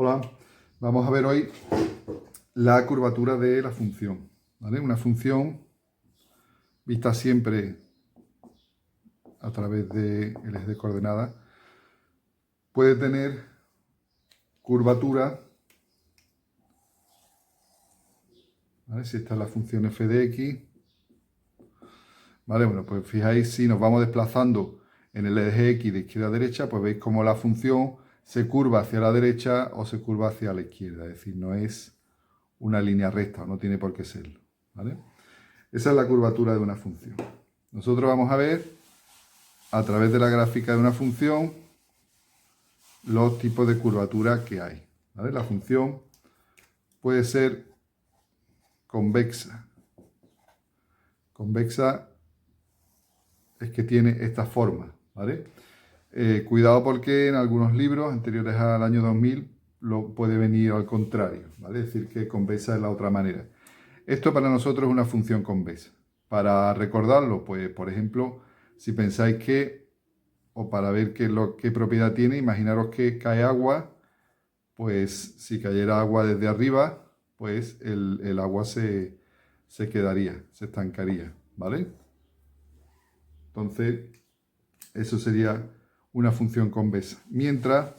Hola, vamos a ver hoy la curvatura de la función, ¿vale? Una función vista siempre a través del eje de coordenadas puede tener curvatura, ¿vale? Si esta es la función f de x, ¿vale? Bueno, pues fijáis, si nos vamos desplazando en el eje x de izquierda a derecha, pues veis cómo la función se curva hacia la derecha o se curva hacia la izquierda, es decir, no es una línea recta, no tiene por qué serlo, ¿vale? Esa es la curvatura de una función. Nosotros vamos a ver a través de la gráfica de una función los tipos de curvatura que hay, ¿vale? La función puede ser convexa. Convexa es que tiene esta forma, ¿vale? Cuidado porque en algunos libros anteriores al año 2000 lo puede venir al contrario, ¿vale? Es decir, que convexa es la otra manera. Esto para nosotros es una función convexa. Para recordarlo, pues, por ejemplo, si pensáis que, o para ver qué propiedad tiene, imaginaros que cae agua, pues si cayera agua desde arriba, pues el agua se quedaría, se estancaría, ¿vale? Entonces, eso sería una función convexa. Mientras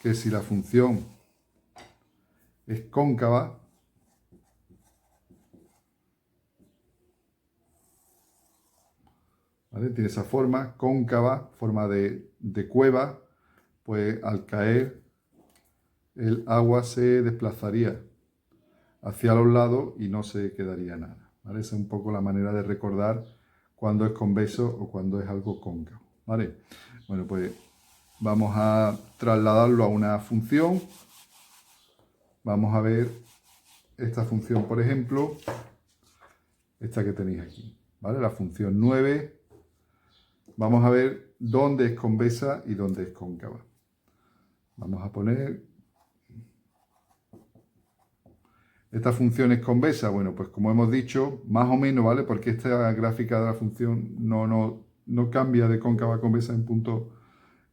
que si la función es cóncava, ¿vale? Tiene esa forma cóncava, forma de cueva, pues al caer el agua se desplazaría hacia los lados y no se quedaría nada, ¿vale? Esa es un poco la manera de recordar cuando es convexo o cuando es algo cóncavo, ¿vale? Bueno, pues vamos a trasladarlo a una función. Vamos a ver esta función, por ejemplo, esta que tenéis aquí, ¿vale? La función 9. Vamos a ver dónde es convexa y dónde es cóncava. Vamos a poner... Esta función es convexa, bueno, pues como hemos dicho, más o menos, ¿vale? Porque esta gráfica de la función no cambia de cóncava a convexa en punto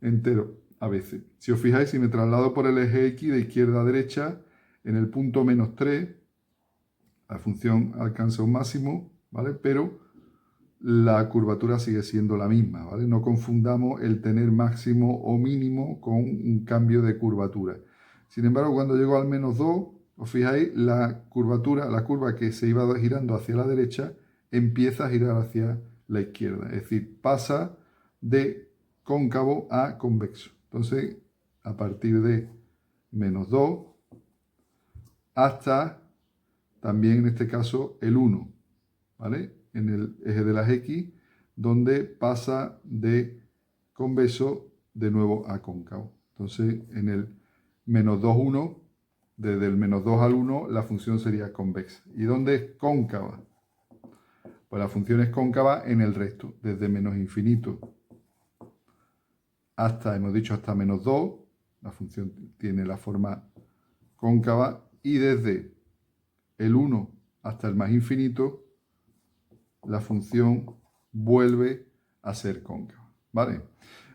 entero a veces. Si os fijáis, si me traslado por el eje x de izquierda a derecha, en el punto -3, la función alcanza un máximo, ¿vale? Pero la curvatura sigue siendo la misma, ¿vale? No confundamos el tener máximo o mínimo con un cambio de curvatura. Sin embargo, cuando llego al -2, os fijáis, la curva que se iba girando hacia la derecha, empieza a girar hacia la izquierda. Es decir, pasa de cóncavo a convexo. Entonces, a partir de -2 hasta también en este caso el 1, ¿vale? En el eje de las x, donde pasa de convexo de nuevo a cóncavo. Entonces, en el -2, 1, desde el -2 al 1, la función sería convexa. ¿Y dónde es cóncava? Pues la función es cóncava en el resto, desde -infinito hasta, hemos dicho, hasta -2, la función tiene la forma cóncava, y desde el 1 hasta el más infinito, la función vuelve a ser cóncava, ¿vale?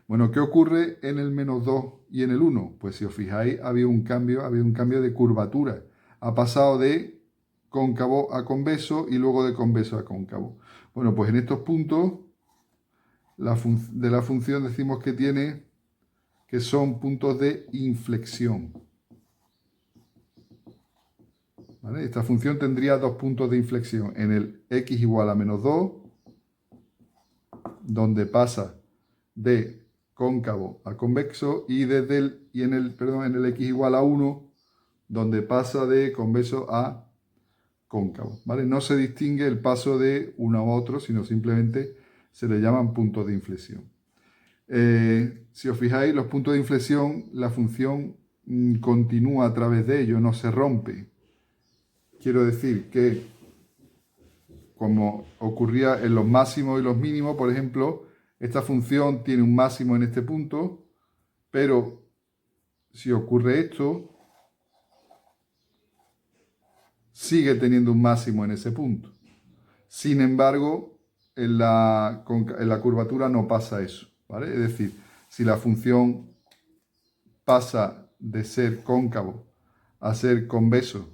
Bueno, ¿qué ocurre en el -2 y en el 1? Pues si os fijáis, ha habido un cambio de curvatura. Ha pasado de cóncavo a convexo y luego de convexo a cóncavo. Bueno, pues en estos puntos de la función decimos que son puntos de inflexión, ¿vale? Esta función tendría dos puntos de inflexión, en el x igual a -2, donde pasa de cóncavo a convexo, y en el x igual a 1, donde pasa de convexo a cóncavo, ¿vale? No se distingue el paso de uno a otro, sino simplemente se le llaman puntos de inflexión. Si os fijáis, los puntos de inflexión, la función continúa a través de ellos, no se rompe. Quiero decir que, como ocurría en los máximos y los mínimos, por ejemplo, esta función tiene un máximo en este punto, pero si ocurre esto, sigue teniendo un máximo en ese punto. Sin embargo, en la curvatura no pasa eso, ¿vale? Es decir, si la función pasa de ser cóncavo a ser convexo,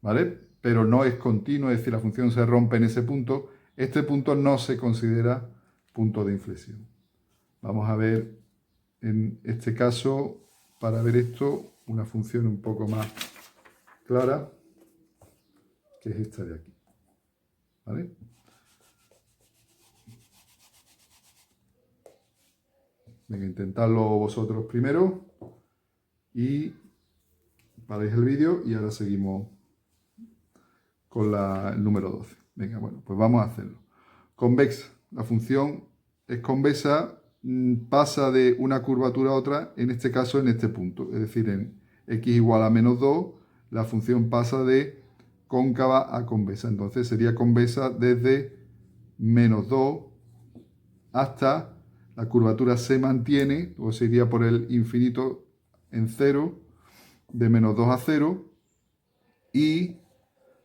¿vale? Pero no es continuo, es decir, la función se rompe en ese punto. Este punto no se considera punto de inflexión. Vamos a ver en este caso, para ver esto, una función un poco más clara, que es esta de aquí, ¿vale? Venga, intentadlo vosotros primero y paráis el vídeo y ahora seguimos con el número 12. Venga, bueno, pues vamos a hacerlo. Convexa. La función es convexa, pasa de una curvatura a otra, en este caso en este punto. Es decir, en x igual a menos 2, la función pasa de cóncava a convexa. Entonces sería convexa desde menos 2 hasta la curvatura se mantiene, o se iría por el infinito en 0, de menos 2 a 0, y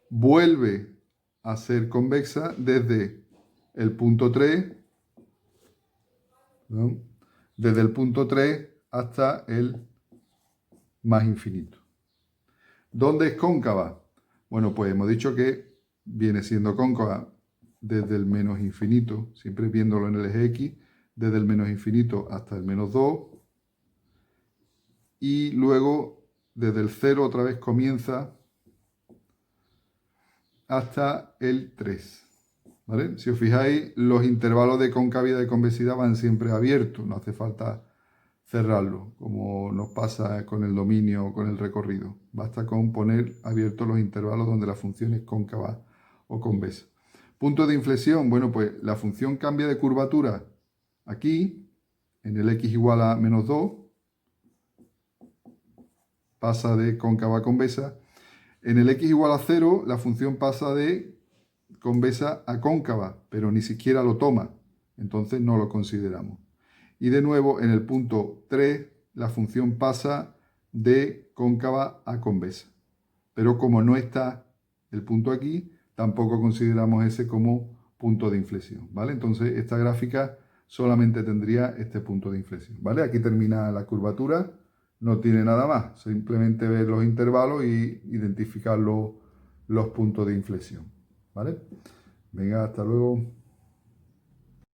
vuelve a ser convexa desde el punto 3, ¿no? Desde el punto 3 hasta el más infinito. ¿Dónde es cóncava? Bueno, pues hemos dicho que viene siendo cóncava desde el menos infinito, siempre viéndolo en el eje X, desde el menos infinito hasta el menos 2, y luego desde el 0 otra vez comienza hasta el 3. ¿Vale? Si os fijáis, los intervalos de concavidad y convexidad van siempre abiertos, no hace falta cerrarlo, como nos pasa con el dominio o con el recorrido. Basta con poner abiertos los intervalos donde la función es cóncava o convexa. Punto de inflexión, bueno, pues la función cambia de curvatura aquí, en el x igual a menos 2, pasa de cóncava a convexa. En el x igual a 0, la función pasa de convexa a cóncava, pero ni siquiera lo toma, entonces no lo consideramos. Y de nuevo, en el punto 3, la función pasa de cóncava a convexa. Pero como no está el punto aquí, tampoco consideramos ese como punto de inflexión, ¿vale? Entonces, esta gráfica solamente tendría este punto de inflexión, ¿vale? Aquí termina la curvatura, no tiene nada más, simplemente ver los intervalos y identificar los puntos de inflexión, ¿vale? Venga, hasta luego.